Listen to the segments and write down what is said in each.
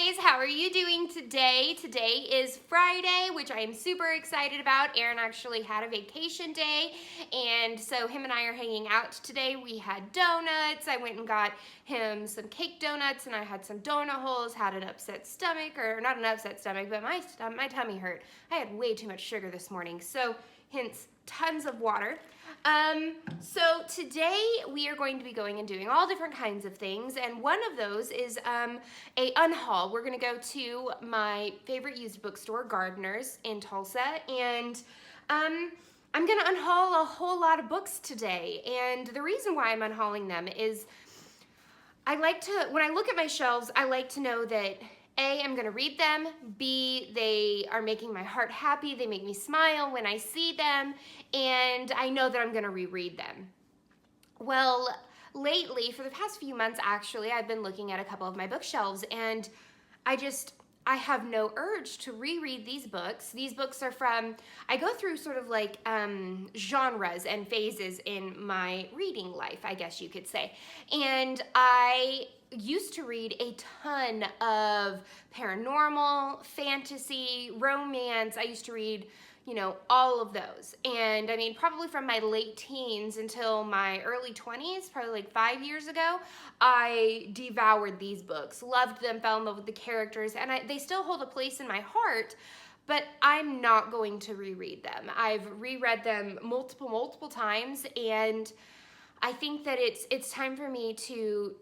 guys, how are you doing today? Today is Friday, which I am super excited about. Aaron actually had a vacation day, and so him and I are hanging out today. We had donuts. I went and got him some cake donuts, and I had some donut holes, had an upset stomach, or not an upset stomach, but my tummy hurt. I had way too much sugar this morning, so hence tons of water. So today we are going to be going and doing all different kinds of things, and one of those is a unhaul. We're going to go to my favorite used bookstore, Gardner's in Tulsa, and I'm going to unhaul a whole lot of books today. And the reason why I'm unhauling them is when I look at my shelves, I like to know that A, I'm gonna read them, B, they are making my heart happy, they make me smile when I see them, and I know that I'm gonna reread them. Well, lately, for the past few months actually, I've been looking at a couple of my bookshelves, and I have no urge to reread these books. These books are from, I go through sort of like genres and phases in my reading life, I guess you could say. And I used to read a ton of paranormal, fantasy, romance. I used to read, all of those. And I mean, probably from my late teens until my early 20s, probably like 5 years ago, I devoured these books, loved them, fell in love with the characters, and they still hold a place in my heart, but I'm not going to reread them. I've reread them multiple times, and I think that it's time for me to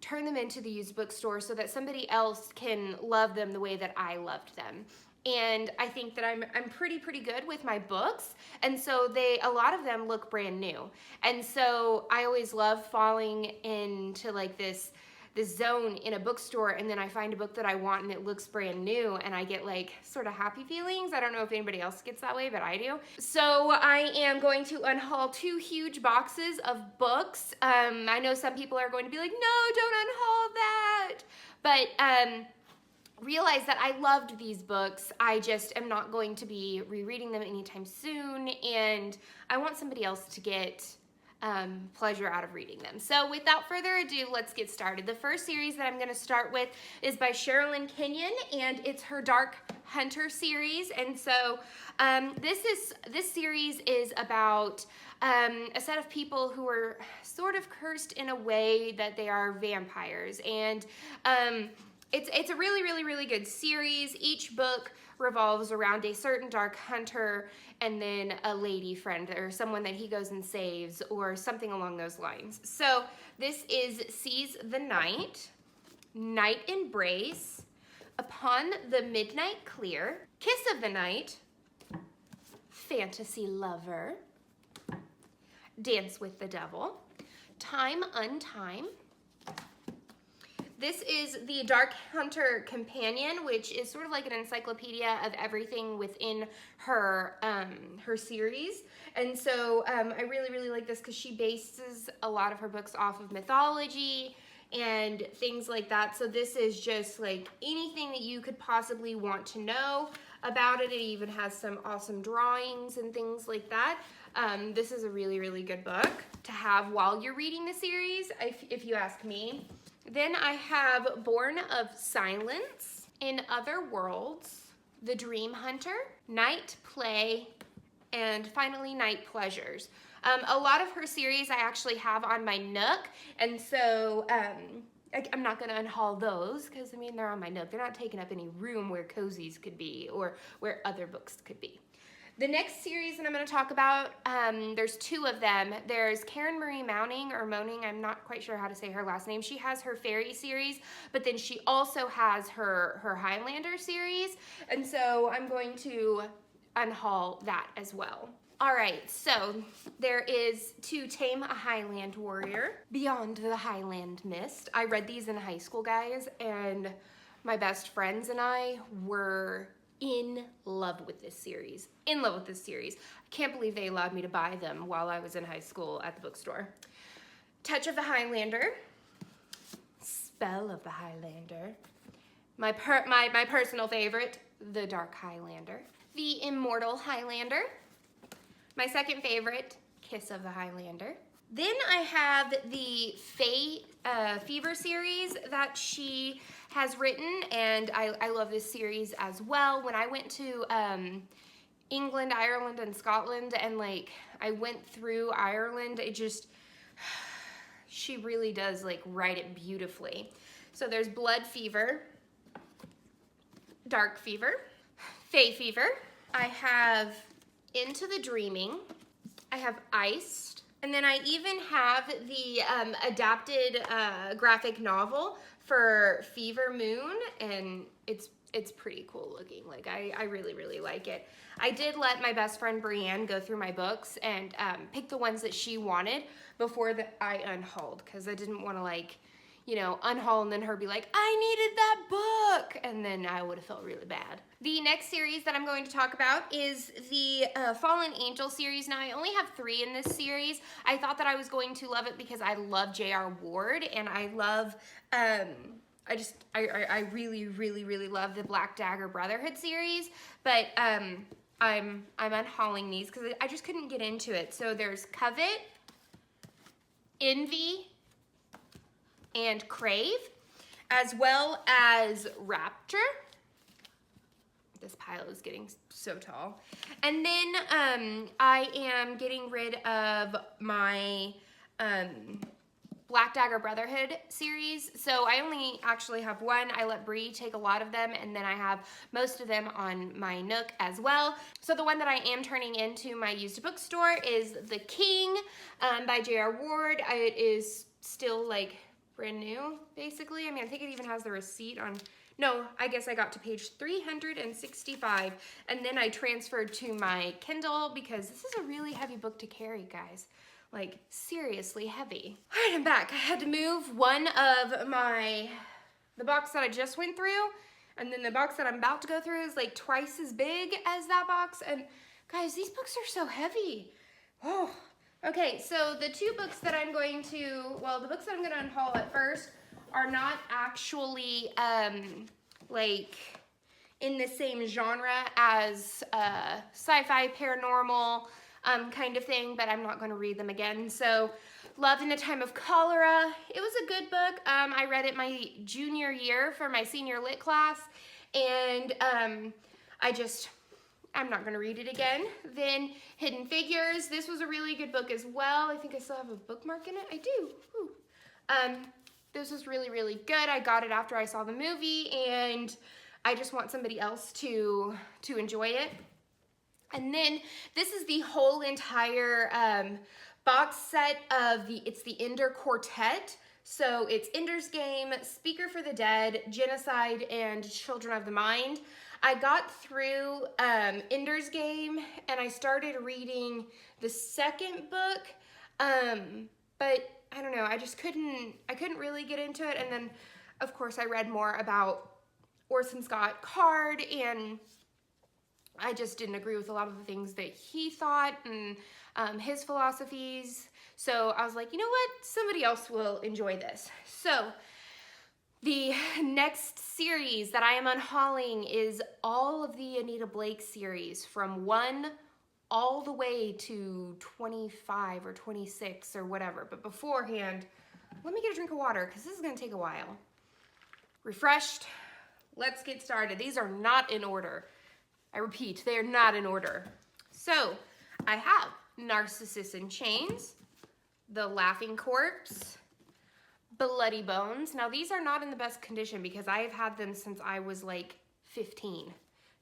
turn them into the used bookstore so that somebody else can love them the way that I loved them. And I think that I'm pretty good with my books, and so a lot of them look brand new. And so I always love falling into like this zone in a bookstore, and then I find a book that I want and it looks brand new, and I get like sort of happy feelings. I don't know if anybody else gets that way, but I do. So I am going to unhaul 2 huge boxes of books. I know some people are going to be like, no, don't unhaul that. But realize that I loved these books. I just am not going to be rereading them anytime soon, and I want somebody else to get pleasure out of reading them. So without further ado, let's get started. The first series that I'm going to start with is by Sherilyn Kenyon, and it's her Dark Hunter series. And so this series is about a set of people who are sort of cursed in a way that they are vampires, and it's a really good series. Each book revolves around a certain dark hunter and then a lady friend or someone that he goes and saves or something along those lines. So this is Seize the Night, Night Embrace, Upon the Midnight Clear, Kiss of the Night, Fantasy Lover, Dance with the Devil, Time Untime. This is the Dark Hunter Companion, which is sort of like an encyclopedia of everything within her her series. And so I really like this because she bases a lot of her books off of mythology and things like that. So this is just like anything that you could possibly want to know about it. It even has some awesome drawings and things like that. This is a really good book to have while you're reading the series, if you ask me. Then I have Born of Silence, In Other Worlds, The Dream Hunter, Night Play, and finally Night Pleasures. A lot of her series I actually have on my Nook, and so I'm not going to unhaul those because, I mean, they're on my Nook. They're not taking up any room where cozies could be or where other books could be. The next series that I'm going to talk about, there's 2 of them. There's Karen Marie Mounting, I'm not quite sure how to say her last name. She has her fairy series, but then she also has her Highlander series, and so I'm going to unhaul that as well. All right, so there is To Tame a Highland Warrior, Beyond the Highland Mist. I read these in high school, guys, and my best friends and I were in love with this series. I can't believe they allowed me to buy them while I was in high school at the bookstore. Touch of the Highlander, Spell of the Highlander, my personal favorite, The Dark Highlander, The Immortal Highlander, my second favorite, Kiss of the Highlander. Then I have the Fever series that she has written, and I love this series as well. When I went to England, Ireland, and Scotland, and like I went through Ireland, it just, she really does like write it beautifully. So there's Blood Fever, Dark Fever, Fae Fever. I have Into the Dreaming. I have Iced. And then I even have the adapted graphic novel for Fever Moon, and it's pretty cool looking. Like I really, really like it. I did let my best friend Brienne go through my books and pick the ones that she wanted before I unhauled, because I didn't want to, like, you know, unhaul and then her be like, I needed that book, and then I would have felt really bad. The next series that I'm going to talk about is the Fallen Angel series. Now, I only have 3 in this series. I thought that I was going to love it because I love J.R. Ward, and I love, I really, really, really love the Black Dagger Brotherhood series, but I'm unhauling these because I just couldn't get into it. So there's Covet, Envy, and Crave, as well as Rapture. This pile is getting so tall. And then I am getting rid of my Black Dagger Brotherhood series. So I only actually have 1. I let Bree take a lot of them, and then I have most of them on my Nook as well. So the one that I am turning into my used bookstore is The King by J.R. Ward. It is still like brand new, basically. I mean, I think it even has the receipt on, no, I guess I got to page 365, and then I transferred to my Kindle because this is a really heavy book to carry, guys. Like, seriously heavy. All right, I'm back. I had to move one of the box that I just went through, and then the box that I'm about to go through is like twice as big as that box, and guys, these books are so heavy. Oh. Okay, so the 2 books that I'm going to, well, the books that I'm going to unhaul at first are not actually, like, in the same genre as sci-fi, paranormal kind of thing, but I'm not going to read them again. So, Love in a Time of Cholera. It was a good book. I read it my junior year for my senior lit class, and I'm not gonna read it again. Then Hidden Figures. This was a really good book as well. I think I still have a bookmark in it. I do. Ooh. This was really, really good. I got it after I saw the movie, and I just want somebody else to enjoy it. And then this is the whole entire box set of it's the Ender Quartet. So it's Ender's Game, Speaker for the Dead, Genocide, and Children of the Mind. I got through Ender's Game, and I started reading the second book, but I don't know, I couldn't really get into it. And then, of course, I read more about Orson Scott Card, and I just didn't agree with a lot of the things that he thought and his philosophies. So I was like, you know what? Somebody else will enjoy this. So the next series that I am unhauling is all of the Anita Blake series from 1 all the way to 25 or 26 or whatever. But beforehand, let me get a drink of water because this is going to take a while. Refreshed. Let's get started. These are not in order. I repeat, they are not in order. So I have Narcissus in Chains, The Laughing Corpse, Bloody Bones. Now these are not in the best condition because I have had them since I was like 15.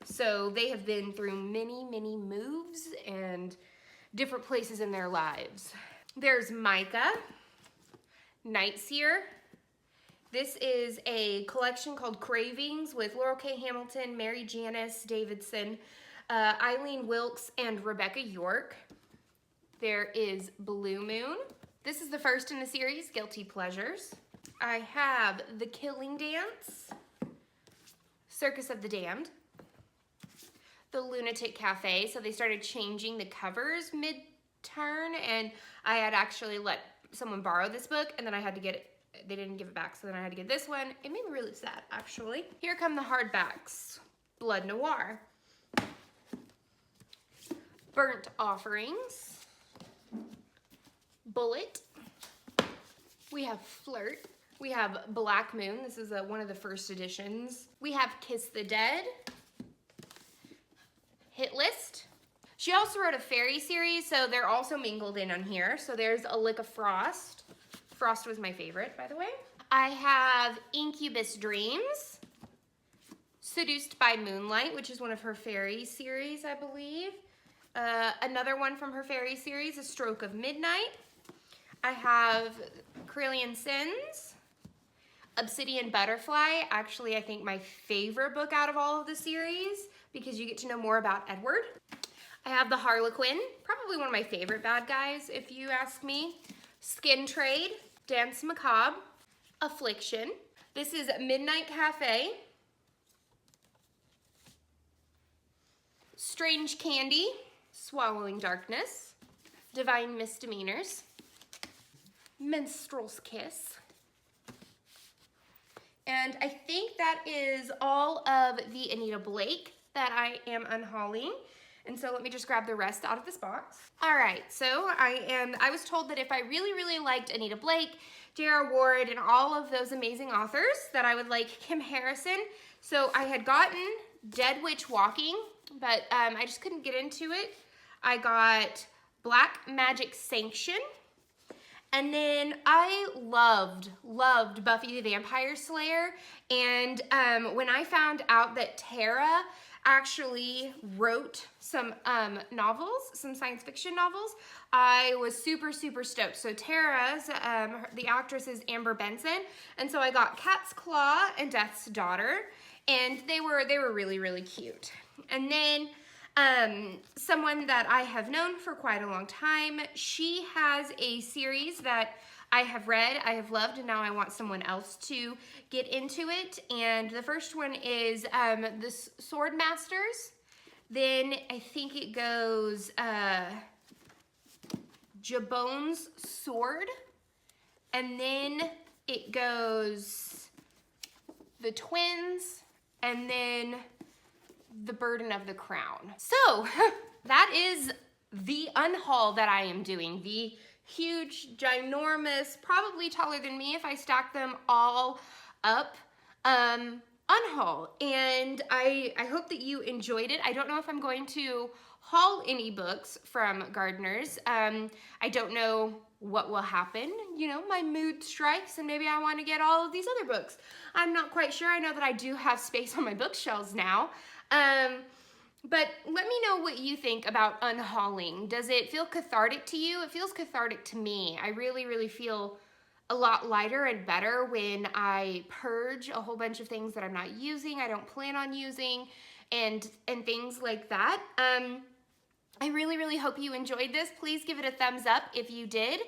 So they have been through many, many moves and different places in their lives. There's Micah, Nightseer. This is a collection called Cravings with Laurel K. Hamilton, Mary Janice Davidson, Eileen Wilkes, and Rebecca York. There is Blue Moon. This is the first in the series, Guilty Pleasures. I have The Killing Dance, Circus of the Damned, The Lunatic Cafe. So they started changing the covers mid-turn, and I had actually let someone borrow this book, and then I had to get it. They didn't give it back, so then I had to get this one. It made me really sad, actually. Here come the hardbacks. Blood Noir, Burnt Offerings, Bullet, We have Flirt. We have Black Moon. This is one of the first editions. We have Kiss the Dead. Hit List. She also wrote a fairy series, so they're also mingled in on here. So there's A Lick of Frost. Frost was my favorite, by the way. I have Incubus Dreams. Seduced by Moonlight, which is one of her fairy series, I believe. Another one from her fairy series, A Stroke of Midnight. I have Carillion Sins. Obsidian Butterfly, actually I think my favorite book out of all of the series because you get to know more about Edward. I have The Harlequin, probably one of my favorite bad guys if you ask me. Skin Trade, Dance Macabre, Affliction. This is Midnight Cafe. Strange Candy, Swallowing Darkness. Divine Misdemeanors. Minstrel's Kiss. And I think that is all of the Anita Blake that I am unhauling. And so let me just grab the rest out of this box. All right, so I was told that if I really, really liked Anita Blake, J.R. Ward, and all of those amazing authors, that I would like Kim Harrison. So I had gotten Dead Witch Walking, but I just couldn't get into it. I got Black Magic Sanction. And then I loved Buffy the Vampire Slayer. And when I found out that Tara actually wrote some novels, some science fiction novels, I was super, super stoked. So Tara's, the actress is Amber Benson. And so I got Cat's Claw and Death's Daughter. And they were really, really cute. And then someone that I have known for quite a long time, she has a series that I have read, I have loved, and now I want someone else to get into it. And the first one is the Sword Masters. Then I think it goes Jabone's Sword. And then it goes The Twins. And then The Burden of the Crown. So that is the unhaul that I am doing. The huge, ginormous, probably taller than me if I stack them all up, unhaul. And I hope that you enjoyed it. I don't know if I'm going to haul any books from Gardeners. I don't know what will happen. You know, my mood strikes and maybe I want to get all of these other books. I'm not quite sure. I know that I do have space on my bookshelves now. But let me know what you think about unhauling. Does it feel cathartic to you? It feels cathartic to me. I really, really feel a lot lighter and better when I purge a whole bunch of things that I'm not using, I don't plan on using, and things like that. I really, really hope you enjoyed this. Please give it a thumbs up if you did,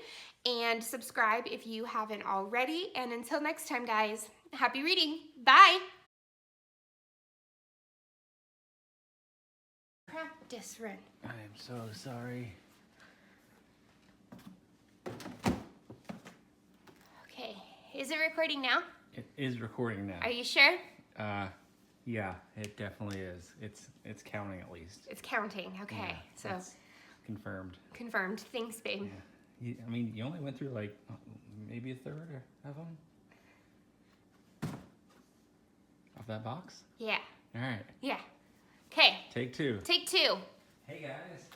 and subscribe if you haven't already. And until next time, guys, happy reading. Bye. Practice run. I am so sorry. Okay, is it recording now? It is recording now. Are you sure? Yeah, it definitely is. It's counting at least. It's counting, okay. Yeah, so that's confirmed. Confirmed. Thanks, babe. Yeah. I mean, you only went through like maybe a third of them of that box? Yeah. All right. Yeah. Okay. Take two. Take two. Hey guys.